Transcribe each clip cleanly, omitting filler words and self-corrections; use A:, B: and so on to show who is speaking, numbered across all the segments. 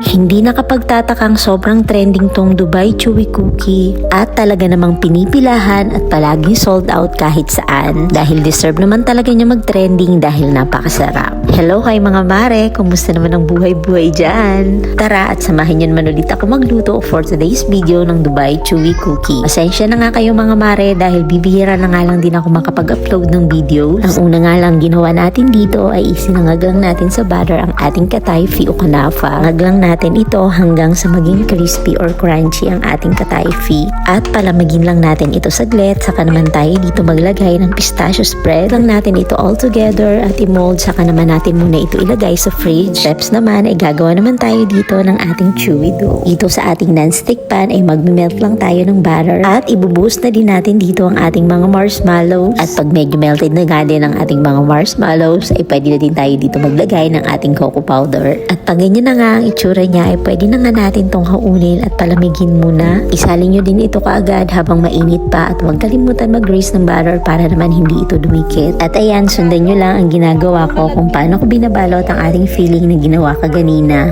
A: Hindi nakapagtatakang sobrang trending tong Dubai Chewy Cookie at talaga namang pinipilahan at palaging sold out kahit saan dahil deserve naman talaga niya mag-trending dahil napakasarap. Hello kay mga mare, kumusta naman ang buhay-buhay dyan? Tara at samahin niyo naman ulit ako magluto for today's video ng Dubai Chewy Cookie. Pasensya na nga kayo mga mare dahil bibihira na nga lang din ako makapag-upload ng video. Ang una nga lang ginawa natin dito ay isinangag lang natin sa butter ang ating katayfi o kanafa. Ngaglang natin ito hanggang sa maging crispy or crunchy ang ating katayfi. At palamagin lang natin ito saglit, saka naman tayo dito maglagay ng pistachio spread. Lang natin ito all together at i-mold, saka naman natin muna ito ilagay sa fridge. Steps naman ay gagawa naman tayo dito ng ating chewy dough. Dito sa ating non-stick pan ay magme-melt lang tayo ng butter at ibubuhos na din natin dito ang ating mga marshmallows. At pag medyo melted na nga din ang ating mga marshmallows ay pwede na din tayo dito maglagay ng ating cocoa powder. At pag ganyan na nga ang itsura niya ay pwede na nga natin tong haunin at palamigin muna. Isalin nyo din ito kaagad habang mainit pa at huwag kalimutan mag-grease ng butter para naman hindi ito dumikit. At ayan, sundan nyo lang ang ginagawa ko kung paano ko binabalot ang ating filling na ginawa kaganina.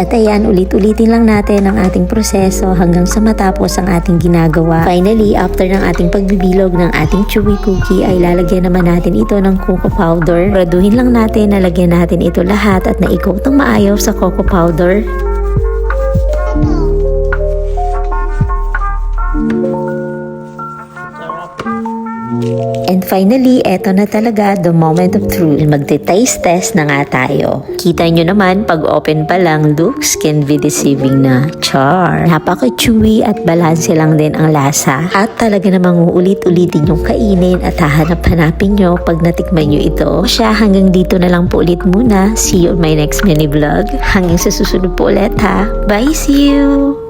A: At ayan, ulit-ulitin lang natin ang ating proseso hanggang sa matapos ang ating ginagawa. Finally, after ng ating pagbibilog ng ating chewy cookie ay lalagyan naman natin ito ng cocoa powder. Graduhin lang natin na lagyan natin ito lahat at naikot ng maayos sa cocoa powder. And finally, eto na talaga the moment of truth. Magte-taste test na nga tayo. Kita nyo naman, pag open pa lang, looks can be deceiving na. Char! Napaka-chewy at balanse lang din ang lasa. At talaga namang uulit-ulitin yung kainin at hahanap-hanapin nyo pag natikman nyo ito. Siya, hanggang dito na lang po ulit muna. See you on my next mini vlog. Hanggang sa susunod po ulit ha. Bye! See you!